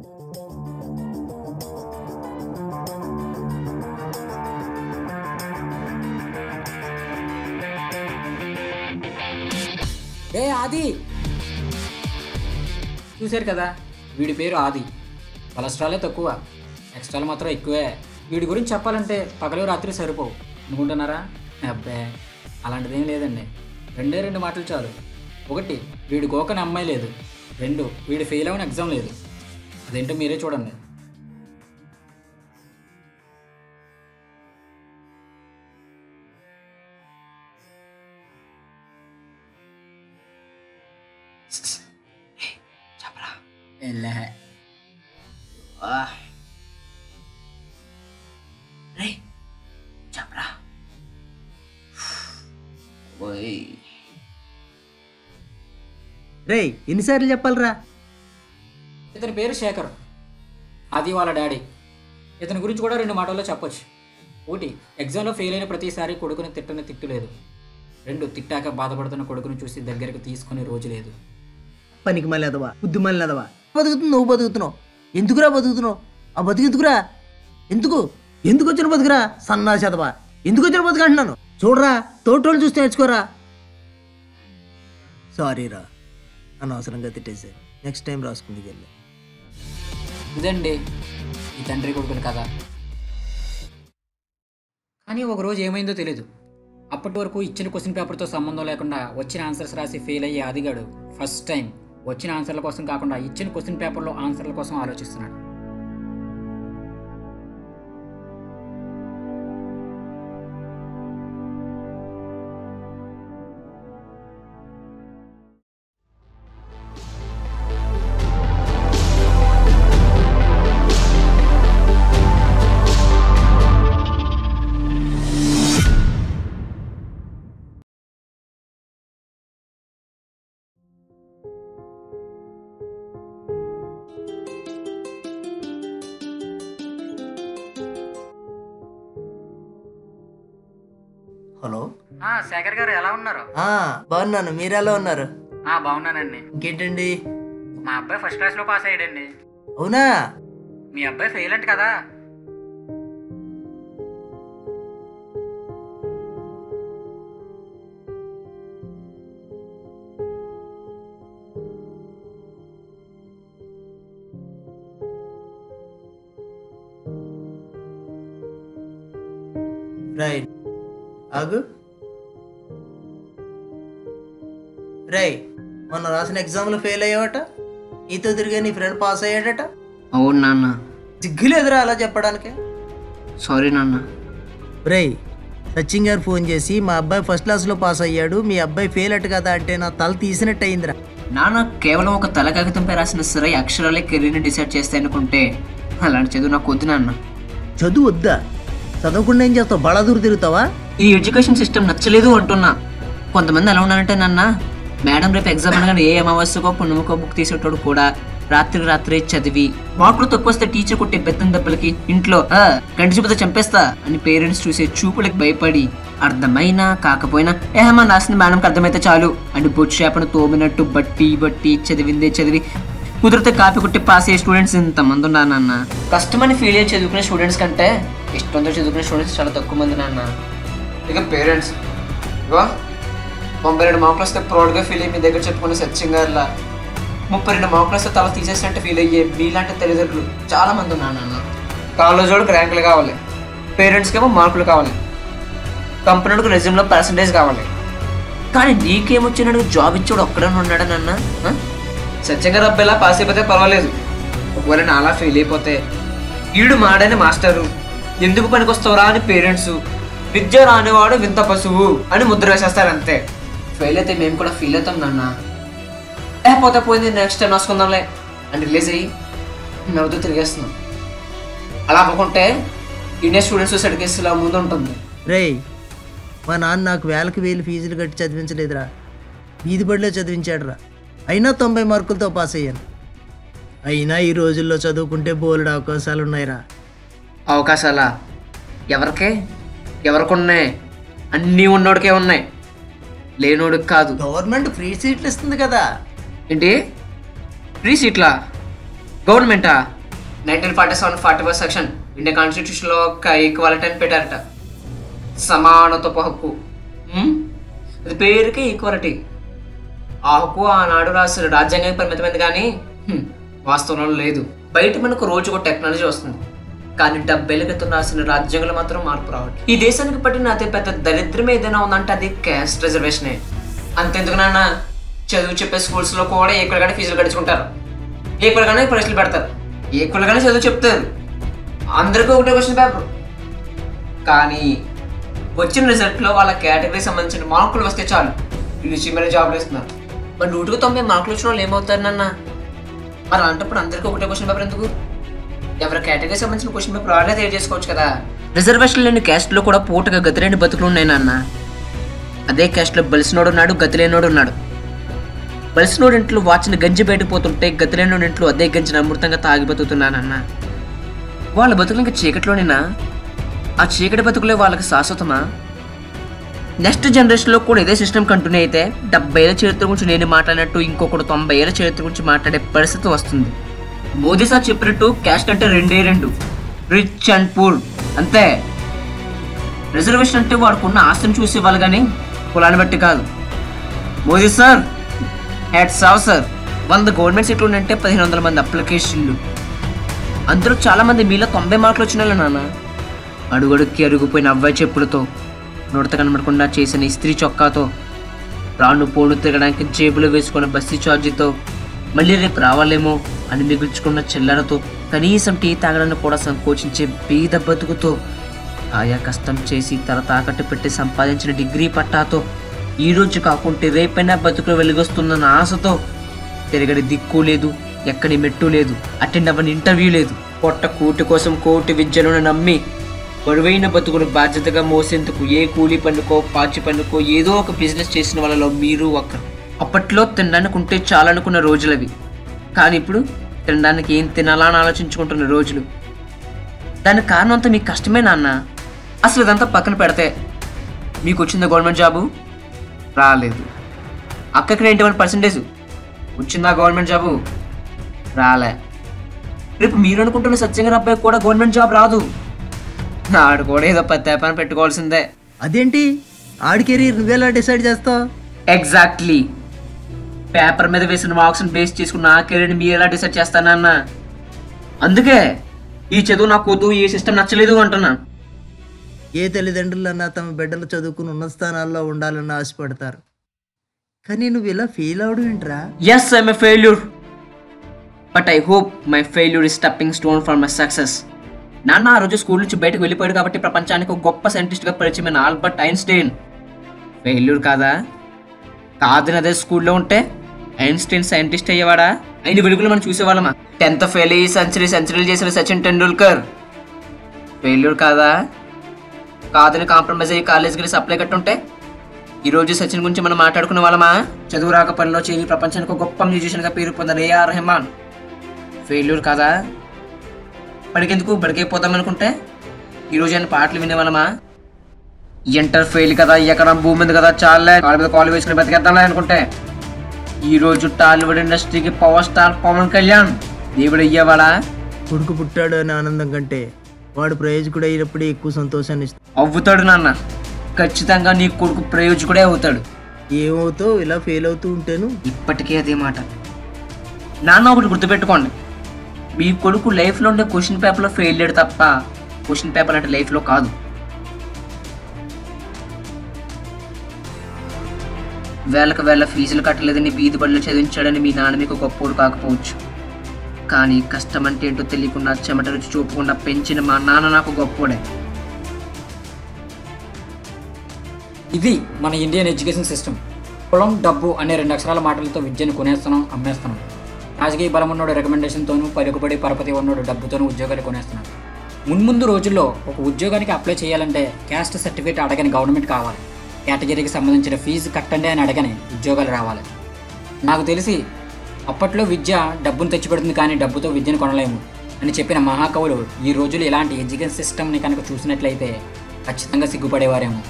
ఏ ఆది, చూశారు కదా, వీడి పేరు ఆది. కొలెస్ట్రాలే తక్కువ, ఎక్స్ట్రాలు మాత్రం ఎక్కువే. వీడి గురించి చెప్పాలంటే పగలు రాత్రి సరిపోవు అనుకుంటున్నారా? అబ్బే అలాంటిదేం లేదండి. రెండు మాటలు చాలు. 1, వీడి గోకని అమ్మాయి లేదు. 2, వీడి ఫెయిల్ అయిన ఎగ్జామ్ లేదు. అదేంటో మీరే చూడండి. రే ఎన్నిసార్లు చెప్పాలరా? ఇతని పేరు శేఖర్, అది వాళ్ళ డాడీ. ఇతని గురించి కూడా 2 మాటల్లో చెప్పొచ్చు. 1, ఎగ్జామ్లో ఫెయిల్ అయిన ప్రతిసారి కొడుకుని తిట్టని తిట్టు లేదు. 2, తిట్టాక బాధపడుతున్న కొడుకుని చూసి దగ్గరకు తీసుకునే రోజు లేదు. పనికి మళ్ళీ అదవా, బుద్ధి మళ్ళీ అదవా. బతుకుతున్నావు, నువ్వు బతుకుతున్నావు. ఎందుకురా బతుకుతున్నావు? ఆ బతుకు ఎందుకురా? ఎందుకు వచ్చిన బతుకురా? సన్నాసి అదవా, ఎందుకు వచ్చిన బతుకు అంటున్నాను. చూడరా, తోటోళ్ళు చూస్తే నేర్చుకోరా. సారీరా, అనవసరంగా తిట్టేసే. నెక్స్ట్ టైం రాసుకుంది వెళ్ళి. ఇదండి ఈ తండ్రి కొడుకుని కథ. కానీ ఒకరోజు ఏమైందో తెలీదు. అప్పటి వరకు ఇచ్చిన క్వశ్చన్ పేపర్తో సంబంధం లేకుండా వచ్చిన ఆన్సర్స్ రాసి ఫెయిల్ అయ్యే ఆదిగాడు ఫస్ట్ టైం వచ్చిన ఆన్సర్ల కోసం కాకుండా ఇచ్చిన క్వశ్చన్ పేపర్లో ఆన్సర్ల కోసం ఆలోచిస్తున్నాడు. హలో, శేఖర్ గారు ఎలా ఉన్నారు? బాగున్నాను, మీరు ఎలా ఉన్నారు? బాగున్నానండి. ఇంకేంటండి? మా అబ్బాయి ఫస్ట్ క్లాస్లో పాస్ అయ్యాడండి. అవునా? మీ అబ్బాయి ఫెయిల్ అంట కదా? రైట్, ఆగు. రై, మొన్న రాసిన ఎగ్జామ్లో ఫెయిల్ అయ్యావట, నీతో తిరిగే నీ ఫ్రెండ్ పాస్ అయ్యాడట. అవును నాన్న. సిగ్గులేదురా అలా చెప్పడానికి? సారీ నాన్న. రై, సచిన్ గారు ఫోన్ చేసి మా అబ్బాయి ఫస్ట్ క్లాస్లో పాస్ అయ్యాడు, మీ అబ్బాయి ఫెయిల్ అట్టు కదా అంటే నా తల తీసినట్టు అయిందిరా. నాన్న కేవలం ఒక తల కాగితంపై రాసిన సరే అక్షరాలే కెరీర్ని డిసైడ్ చేస్తాయి అనుకుంటే అలాంటి చదువు నాకు వద్దు నాన్న. చదువు వద్దా? చదవకుండా ఏం చేస్తావు? బళదూరు తిరుగుతావా? ఈ ఎడ్యుకేషన్ సిస్టమ్ నచ్చలేదు అంటున్నా. కొంతమంది ఎలా ఉన్నారంటే నాన్న, మేడం రేపు ఎగ్జామ్ అనగానే ఏ అమావాస్యకో పుణ్యమకో బుక్ తీసేటోడు కూడా రాత్రి చదివి మార్కులు తక్కువ వస్తే టీచర్ కొట్టే బెత్తం దెబ్బలకి ఇంట్లో కంటి చూపుతో చంపేస్తా అని పేరెంట్స్ చూసే చూపులకు భయపడి అర్థమైనా కాకపోయినా ఏమా రాసిన మేడంకి అర్థమైతే చాలు అని బొచ్చు చేపను తోమినట్టు బట్టి చదివిందే చదివి కుదిరితే కాపీ కొట్టి పాస్ అయ్యే స్టూడెంట్స్ ఇంతమంది ఉన్నారు నాన్న. కష్టమని ఫీల్ అయ్యి చదువుకునే స్టూడెంట్స్ కంటే ఇష్టంతో చదువుకునే స్టూడెంట్స్ చాలా తక్కువ మంది నాన్న. ఇక పేరెంట్స్ 92 మార్కులు వస్తే ప్రౌడ్గా ఫీల్ అయ్యి మీ దగ్గర చెప్పుకునే సచిన్ గారిలా 32 మార్కులు వస్తే తల తీసేసినట్టు ఫీల్ అయ్యే మీలాంటి తల్లిదండ్రులు చాలా మంది ఉన్నారు నాన్న. కాలేజ్ వాళ్ళకి ర్యాంకులు కావాలి, పేరెంట్స్కి ఏమో మార్కులు కావాలి, కంపెనీకి రెజ్యూమ్లో పర్సంటేజ్ కావాలి. కానీ నీకేమొచ్చినాడు జాబ్ ఇచ్చాడు ఒక్కడని ఉన్నాడా నాన్న? సచిన్ గారు అబ్బాయిలా పాస్ అయిపోతే పర్వాలేదు, ఒకవేళ నా అలా ఫెయిల్ అయిపోతే ఈడు మాడని మాస్టరు, ఎందుకు పనికొస్తావురా అని పేరెంట్స్, విద్య రానివాడు వింత పశువు అని ముద్ర వేసేస్తారు అంతే. ఫెయిల్ అయితే మేము కూడా ఫీల్ అవుతాం నాన్న. పోతే పోయింది, నెక్స్ట్ టైం రాసుకుందాంలే అని రిలీజ్ అయ్యి నవ్వుతూ తిరిగేస్తున్నాం. అలా అనుకుంటే ఇండియన్ స్టూడెంట్స్ సూసైడ్ కేసులా ముందు ఉంటుంది. రే, మా నాన్న నాకు వేలకు వేలు ఫీజులు కట్టి చదివించలేదురా, వీధి బడిలో చదివించాడురా. అయినా 90 మార్కులతో పాస్ అయ్యాను. అయినా ఈ రోజుల్లో చదువుకుంటే బోలెడు అవకాశాలు ఉన్నాయిరా. అవకాశాలా? ఎవరికున్నాయి? అన్నీ ఉన్నోడికే ఉన్నాయి, లేనోడికి కాదు. గవర్నమెంట్ ఫ్రీ సీట్లు ఇస్తుంది కదా. ఏంటి ఫ్రీ సీట్లా? గవర్నమెంటా 1947-41 సెక్షన్ ఇండియన్ కాన్స్టిట్యూషన్లో ఒక ఈక్వాలిటీ అని పెట్టారట, సమానత్వపు హక్కు. అది పేరుకి ఈక్వాలిటీ. ఆ హక్కు ఆనాడు రాసిన రాజ్యాంగం పరిమితమైంది కానీ వాస్తవంలో లేదు. బయట మనకు రోజుకు టెక్నాలజీ వస్తుంది, కానీ 70 ఏళ్ల క్రితం రాసిన రాజ్యాంగంలో మాత్రం మార్పు రావట్లేదు. ఈ దేశానికి పట్టిన అతి పెద్ద దరిద్రం ఏదైనా ఉందంటే అది క్యాస్ట్ రిజర్వేషనే. అంతెందుకు నాన్న, చదువు చెప్పే స్కూల్స్లో కూడా ఈక్వల్గానే ఫీజులు గడుచుకుంటారు, ఈక్వల్గానే పరీక్షలు పెడతారు, ఈక్వల్గానే చదువు చెప్తారు, అందరికీ ఒకటే క్వశ్చన్ పేపర్. కానీ వచ్చిన రిజల్ట్లో వాళ్ళ కేటగిరీకి సంబంధించిన మార్కులు వస్తే చాలు వీళ్ళు మీద జాబ్లు ఇస్తున్నారు. మరి 190 మార్కులు వచ్చిన వాళ్ళు ఏమవుతారు నాన్న? మరి అలాంటప్పుడు అందరికీ ఒకటే క్వశ్చన్ పేపర్ ఎందుకు? ఎవరి కేటగిరీకి సంబంధించిన క్వశ్చన్ పేపర్ వాళ్ళే తయారు చేసుకోవచ్చు కదా. రిజర్వేషన్ లేని క్యాస్ట్లో కూడా పూటగా గతిలేని బతుకులు ఉన్నాయి నాన్న. అదే క్యాస్ట్లో బలిసినోడు ఉన్నాడు, గతిలేనోడు ఉన్నాడు. బలిసినోడు ఇంట్లో వాచిన గంజి బయటపోతుంటే గతిలేనోడు ఇంట్లో అదే గంజిని అమృతంగా తాగి బతుకుతున్నానన్న. వాళ్ళ బతుకులు ఇంకా చీకటిలోనేనా? ఆ చీకటి బతుకులే వాళ్ళకి శాశ్వతమా? నెక్స్ట్ జనరేషన్లో కూడా ఇదే సిస్టమ్ కంటిన్యూ అయితే 70 ఏళ్ళ చరిత్ర గురించి నేను మాట్లాడినట్టు ఇంకొకటి 90 ఏళ్ళ చరిత్ర గురించి మాట్లాడే పరిస్థితి వస్తుంది. మోదీ సార్ చెప్పినట్టు క్యాస్ట్ అంటే 2 రిచ్ అండ్ పూర్ అంతే. రిజర్వేషన్ అంటే వాడుకున్న ఆస్తిని చూసేవాళ్ళు కానీ కులాన్ని బట్టి కాదు. Modi sir hats off sir. 100 government సీట్లు ఉన్నాయంటే 1500 మంది అప్లికేషన్లు. అందులో చాలామంది మీలో 90 మార్కులు వచ్చిన వాళ్ళు నాన్న. అడుగడుక్కి అరుగుపోయిన అవ్వాయి చెప్పులతో, నుడత కనబడకుండా చేసిన ఇస్త్రీ చొక్కాతో, రాను పోను తిరగడానికి జేబులో వేసుకున్న బస్సీ ఛార్జీతో, మళ్ళీ రేపు రావాలేమో అని మిగుల్చుకున్న చిల్లరతో, కనీసం టీ తాగడానికి కూడా సంకోచించే బీద బతుకుతో, ఆయా కష్టం చేసి తల తాకట్టు పెట్టి సంపాదించిన డిగ్రీ పట్టాతో, ఈరోజు కాకుంటే రేపైనా బతుకులు వెలుగొస్తున్న ఆశతో, తిరగడి దిక్కు లేదు, ఎక్కడి మెట్టు లేదు, అటెండ్ అవ్వని ఇంటర్వ్యూ లేదు, పొట్ట కూటి కోసం కోటి విద్యలను నమ్మి బరువైన బతుకును బాధ్యతగా మోసేందుకు ఏ కూలీ పనుకో పాచి పనుకో ఏదో ఒక బిజినెస్ చేసిన వాళ్ళలో మీరు ఒకరు. అప్పట్లో తినడానికి ఉంటే చాలనుకున్న రోజులవి, కానీ ఇప్పుడు తినడానికి ఏం తినాలా అని ఆలోచించుకుంటున్న రోజులు. దానికి కారణం అంతా మీకు కష్టమే నాన్న. అసలు ఇదంతా పక్కన పెడితే మీకు వచ్చిందా గవర్నమెంట్ జాబు? రాలేదు. అక్కకి 91% వచ్చిందా గవర్నమెంట్ జాబు? రాలే. రేపు మీరు అనుకుంటున్న సత్యంగా అబ్బాయికి కూడా గవర్నమెంట్ జాబ్ రాదు. ఆడు కూడా ఏదో పని పెట్టుకోవాల్సిందే. అదేంటి ఆడి కెరీర్ నువ్వెలా డిసైడ్ చేస్తావు? ఎగ్జాక్ట్లీ. పేపర్ మీద వేసిన మార్క్స్ని బేస్ చేసుకున్న నా కెరీర్ని మీరు ఎలా డిసైడ్ చేస్తానన్నా? అందుకే ఈ చదువు నాకు వద్దు, ఈ సిస్టమ్ నచ్చలేదు అంటున్నా. ఏ తల్లిదండ్రులన్నా తమ బిడ్డలు చదువుకుని ఉన్నత స్థానాల్లో ఉండాలని ఆశపడతారు, కానీ నువ్వు ఇలా ఫెయిల్ అవడం ఏంట్రా? Yes, I'm a failure, but I hope my failure is stepping stone for my success. నాన్న ఆ రోజు స్కూల్ నుంచి బయటకు వెళ్ళిపోయాడు కాబట్టి ప్రపంచానికి ఒక గొప్ప సైంటిస్ట్గా పరిచయమైన ఆల్బర్ట్ ఐన్స్టైన్ ఫెయిల్యూర్ కాదా? కాదని అదే స్కూల్లో ఉంటే ఐన్స్టైన్ సైంటిస్ట్ అయ్యేవాడా? అయిన వెలుగులు మనం చూసేవాళ్ళమా? 10th ఫెయిల్ అయ్యి సెంచరీలు చేసిన సచిన్ టెండూల్కర్ ఫెయిల్యూర్ కాదా? కాదని కాంప్రమైజ్ అయ్యి కాలేజ్కి వెళ్ళి సప్లై కట్టుంటే ఈరోజు సచిన్ గురించి మనం మాట్లాడుకునే వాళ్ళమా? చదువు రాక పనిలో చేరి ప్రపంచానికి ఒక గొప్ప మ్యూజిషియన్గా పేరు పొందిన ఏఆర్ రెహమాన్ ఫెయిల్యూర్ కాదా? బడికెందుకు బడికైపోతాం అనుకుంటే ఈరోజు ఆయన పాటలు వినేవాళ్ళమా? ఇంటర్ ఫెయిల్ కదా, ఎక్కడ భూమి ఉంది కదా, చాలే కాళ్ళ మీద కాలు వేసుకుని బతికేద్దాంలే అనుకుంటే ఈరోజు టాలీవుడ్ ఇండస్ట్రీకి పవర్ స్టార్ పవన్ కళ్యాణ్ దేవుడు అయ్యేవాడా? కొడుకు పుట్టాడు అనే ఆనందం కంటే వాడు ప్రయోజకుడు అయినప్పుడే ఎక్కువ సంతోషాన్ని ఇస్తాడు. అవుతాడు నాన్న, ఖచ్చితంగా నీ కొడుకు ప్రయోజకుడే అవుతాడు. ఏమవుతావు ఇలా ఫెయిల్ అవుతూ ఉంటేను? ఇప్పటికే అదే మాట నాన్న. ఒకటి గుర్తుపెట్టుకోండి, మీ కొడుకు లైఫ్లో ఉండే క్వశ్చన్ పేపర్లో ఫెయిల్ అయ్యాడు తప్ప క్వశ్చన్ పేపర్ అంటే లైఫ్లో కాదు. వేల ఫీజులు కట్టలేదని బీది బడులు చదివించాడని మీ నాన్న మీకు గొప్పోడు కాకపోవచ్చు, కానీ కష్టం అంటే ఏంటో తెలియకుండా చెమట రుచి చూపకుండా పెంచిన మా నాన్న నాకు గొప్పోడే. ఇది మన ఇండియన్ ఎడ్యుకేషన్ సిస్టమ్. కులం, డబ్బు అనే 2 అక్షరాల మాటలతో విద్యను కొనేస్తున్నాం, అమ్మేస్తున్నాం. రాజకీయ బలం ఉన్నోడు రికమెండేషన్తోనూ, పలుకుబడి పరపతి ఉన్నోడు డబ్బుతోనూ ఉద్యోగాలు కొనేస్తున్నాడు. మున్ముందు రోజుల్లో ఒక ఉద్యోగానికి అప్లై చేయాలంటే క్యాస్ట్ సర్టిఫికేట్ అడగని గవర్నమెంట్ కావాలి, కేటగిరీకి సంబంధించిన ఫీజు కట్టండి అని అడగని ఉద్యోగాలు రావాలి. నాకు తెలిసి అప్పట్లో విద్య డబ్బును తెచ్చిపెడుతుంది కానీ డబ్బుతో విద్యను కొనలేము అని చెప్పిన మహాకవులు ఈ రోజులు ఇలాంటి ఎడ్యుకేషన్ సిస్టమ్ని కనుక చూసినట్లయితే ఖచ్చితంగా సిగ్గుపడేవారేమో.